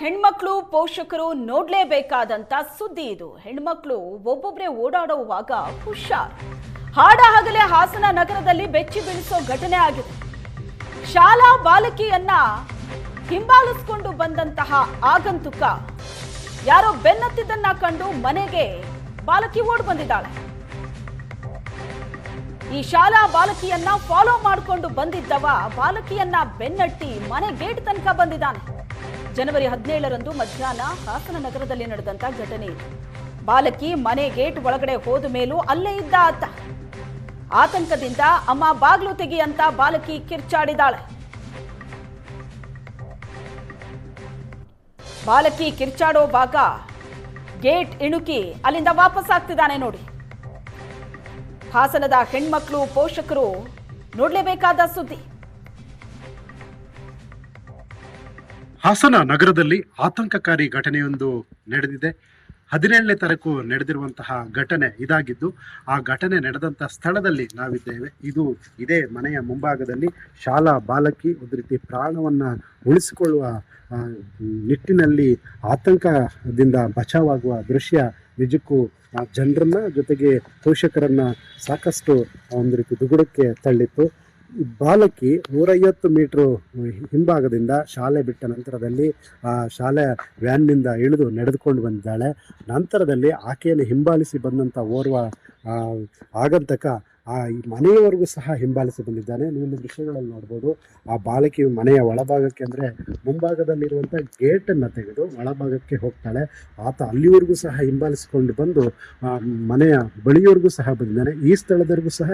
ಹೆಣ್ಮಕ್ಳು ಪೋಷಕರು ನೋಡ್ಲೇಬೇಕಾದಂತ ಸುದ್ದಿ ಇದು. ಹೆಣ್ಮಕ್ಳು ಒಬ್ಬೊಬ್ರೆ ಓಡಾಡುವಾಗ ಹುಷಾರ್. ಹಾಡ ಹಗಲೇ ಹಾಸನ ನಗರದಲ್ಲಿ ಬೆಚ್ಚಿ ಬೀಳಿಸೋ ಘಟನೆ ಆಗಿದೆ. ಶಾಲಾ ಬಾಲಕಿಯನ್ನ ಹಿಂಬಾಲಿಸಿಕೊಂಡು ಬಂದಂತಹ ಆಗಂತುಕ ಯಾರೋ ಬೆನ್ನತ್ತಿದ್ದನ್ನ ಕಂಡು ಮನೆಗೆ ಬಾಲಕಿ ಓಡ್ ಬಂದಿದ್ದಾಳೆ. ಈ ಶಾಲಾ ಬಾಲಕಿಯನ್ನ ಫಾಲೋ ಮಾಡಿಕೊಂಡು ಬಂದಿದ್ದವ ಬಾಲಕಿಯನ್ನ ಬೆನ್ನಟ್ಟಿ ಮನೆ ಗೇಟ್ ತನಕ ಬಂದಿದ್ದಾನೆ. ಜನವರಿ 17ರಂದು ಮಧ್ಯಾಹ್ನ ಹಾಸನ ನಗರದಲ್ಲಿ ನಡೆದಂತ ಘಟನೆ ಇದು. ಬಾಲಕಿ ಮನೆ ಗೇಟ್ ಒಳಗಡೆ ಹೋದ ಮೇಲೂ ಅಲ್ಲೇ ಇದ್ದ ಆತ. ಆತಂಕದಿಂದ ಅಮ್ಮ ಬಾಗ್ಲು ತೆಗಿ ಅಂತ ಬಾಲಕಿ ಕಿರ್ಚಾಡಿದಾಳೆ. ಬಾಲಕಿ ಕಿರ್ಚಾಡೋವಾಗ ಗೇಟ್ ಇಣುಕಿ ಅಲ್ಲಿಂದ ವಾಪಸ್ ಆಗ್ತಿದ್ದಾನೆ ನೋಡಿ. ಹಾಸನದ ಹೆಣ್ಮಕ್ಳು ಪೋಷಕರು ನೋಡ್ಲೇಬೇಕಾದ ಸುದ್ದಿ. ಹಾಸನ ನಗರದಲ್ಲಿ ಆತಂಕಕಾರಿ ಘಟನೆಯೊಂದು ನಡೆದಿದೆ. 17ನೇ ತಾರೀಕು ನಡೆದಿರುವಂತಹ ಘಟನೆ ಇದಾಗಿದ್ದು, ಆ ಘಟನೆ ನಡೆದಂತಹ ಸ್ಥಳದಲ್ಲಿ ನಾವಿದ್ದೇವೆ. ಇದೇ ಮನೆಯ ಮುಂಭಾಗದಲ್ಲಿ ಶಾಲಾ ಬಾಲಕಿ ಒಂದು ರೀತಿ ಪ್ರಾಣವನ್ನ ಉಳಿಸಿಕೊಳ್ಳುವ ನಿಟ್ಟಿನಲ್ಲಿ ಆತಂಕದಿಂದ ಬಚಾವಾಗುವ ದೃಶ್ಯ ನಿಜಕ್ಕೂ ಜನರನ್ನ ಜೊತೆಗೆ ಪೋಷಕರನ್ನ ಸಾಕಷ್ಟು ಒಂದು ರೀತಿ ದುಗುಡಕ್ಕೆ ತಳ್ಳಿತ್ತು. ಬಾಲಕಿ 150 ಮೀಟರ್ ಹಿಂಭಾಗದಿಂದ ಶಾಲೆ ಬಿಟ್ಟ ನಂತರದಲ್ಲಿ ಆ ಶಾಲೆ ವ್ಯಾನ್ನಿಂದ ಇಳಿದು ನಡೆದುಕೊಂಡು ಬಂದಿದ್ದಾಳೆ. ನಂತರದಲ್ಲಿ ಆಕೆಯನ್ನು ಹಿಂಬಾಲಿಸಿ ಬಂದಂಥ ಓರ್ವ ಆಗಂತಕ ಈ ಮನೆಯವರೆಗೂ ಸಹ ಹಿಂಬಾಲಿಸಿ ಬಂದಿದ್ದಾನೆ. ನೀವು ದೃಶ್ಯಗಳಲ್ಲಿ ನೋಡ್ಬೋದು. ಆ ಬಾಲಕಿ ಮನೆಯ ಒಳಭಾಗಕ್ಕೆ ಅಂದರೆ ಮುಂಭಾಗದಲ್ಲಿರುವಂಥ ಗೇಟನ್ನು ತೆಗೆದು ಒಳಭಾಗಕ್ಕೆ ಹೋಗ್ತಾಳೆ. ಆತ ಅಲ್ಲಿವರೆಗೂ ಸಹ ಹಿಂಬಾಲಿಸಿಕೊಂಡು ಬಂದು ಮನೆಯ ಬಳಿಯವರೆಗೂ ಸಹ ಬಂದಿದ್ದಾನೆ. ಈ ಸ್ಥಳದವರೆಗೂ ಸಹ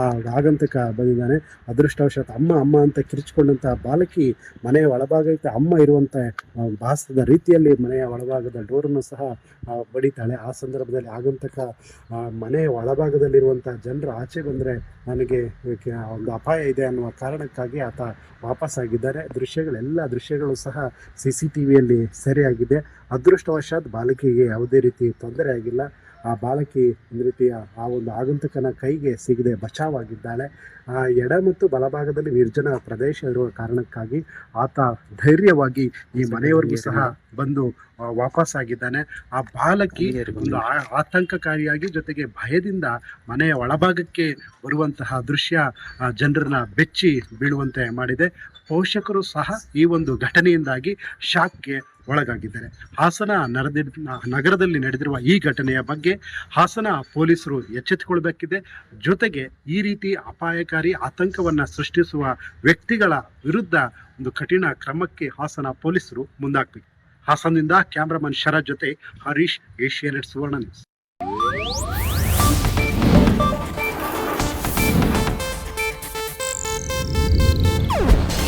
ಆ ಆಗಂತಕ ಬಂದಿದ್ದಾನೆ. ಅದೃಷ್ಟವಶಾತ್ ಅಮ್ಮ ಅಂತ ಕಿರಿಚಿಕೊಂಡಂಥ ಬಾಲಕಿ ಮನೆಯ ಒಳಭಾಗಕ್ಕೆ ಅಮ್ಮ ಇರುವಂಥ ಭಾಸದ ರೀತಿಯಲ್ಲಿ ಮನೆಯ ಒಳಭಾಗದ ಡೋರನ್ನು ಸಹ ಬಡಿತಾಳೆ. ಆ ಸಂದರ್ಭದಲ್ಲಿ ಆಗಂತಕ ಮನೆಯ ಒಳಭಾಗದಲ್ಲಿರುವಂಥ ಜನರು ಆಚೆ ಬಂದರೆ ನನಗೆ ಒಂದು ಅಪಾಯ ಇದೆ ಅನ್ನುವ ಕಾರಣಕ್ಕಾಗಿ ಆತ ವಾಪಸ್ಸಾಗಿದ್ದಾರೆ. ಎಲ್ಲ ದೃಶ್ಯಗಳು ಸಹ CCTVಯಲ್ಲಿ ಸೆರೆಯಾಗಿದೆ. ಅದೃಷ್ಟವಶಾತ್ ಬಾಲಕಿಗೆ ಯಾವುದೇ ರೀತಿ ತೊಂದರೆ ಆಗಿಲ್ಲ. ಆ ಬಾಲಕಿ ಒಂದು ರೀತಿಯ ಆ ಒಂದು ಆಗಂತಕನ ಕೈಗೆ ಸಿಗದೆ ಬಚಾವಾಗಿದ್ದಾಳೆ. ಎಡ ಮತ್ತು ಬಲಭಾಗದಲ್ಲಿ ನಿರ್ಜನ ಪ್ರದೇಶ ಇರುವ ಕಾರಣಕ್ಕಾಗಿ ಆತ ಧೈರ್ಯವಾಗಿ ಈ ಮನೆಯವರೆಗೂ ಸಹ ಬಂದು ವಾಪಸ್ಸಾಗಿದ್ದಾನೆ. ಆ ಬಾಲಕಿ ಒಂದು ಆತಂಕಕಾರಿಯಾಗಿ ಜೊತೆಗೆ ಭಯದಿಂದ ಮನೆಯ ಒಳಭಾಗಕ್ಕೆ ಬರುವಂತಹ ದೃಶ್ಯ ಜನರನ್ನ ಬೆಚ್ಚಿ ಬೀಳುವಂತೆ ಮಾಡಿದೆ. ಪೋಷಕರು ಸಹ ಈ ಒಂದು ಘಟನೆಯಿಂದಾಗಿ ಶಾಕ್ಗೆ ಒಳಗಾಗಿದ್ದಾರೆ. ಹಾಸನ ನಗರದಲ್ಲಿ ನಡೆದಿರುವ ಈ ಘಟನೆಯ ಬಗ್ಗೆ ಹಾಸನ ಪೊಲೀಸರು ಎಚ್ಚೆತ್ತುಕೊಳ್ಬೇಕಿದೆ. ಜೊತೆಗೆ ಈ ರೀತಿ ಅಪಾಯಕಾರಿ ಆತಂಕವನ್ನು ಸೃಷ್ಟಿಸುವ ವ್ಯಕ್ತಿಗಳ ವಿರುದ್ಧ ಒಂದು ಕಠಿಣ ಕ್ರಮಕ್ಕೆ ಹಾಸನ ಪೊಲೀಸರು ಮುಂದಾಗಬೇಕು. ಹಾಸನದಿಂದ ಕ್ಯಾಮ್ರಾಮನ್ ಶರತ್ ಜೊತೆ ಹರೀಶ್, ಏಷ್ಯಾನೆಟ್ ಸುವರ್ಣ ನ್ಯೂಸ್.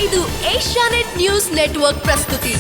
ಇದು ಏಷ್ಯಾನೆಟ್ ನ್ಯೂಸ್ ನೆಟ್ವರ್ಕ್ ಪ್ರಸ್ತುತಿ.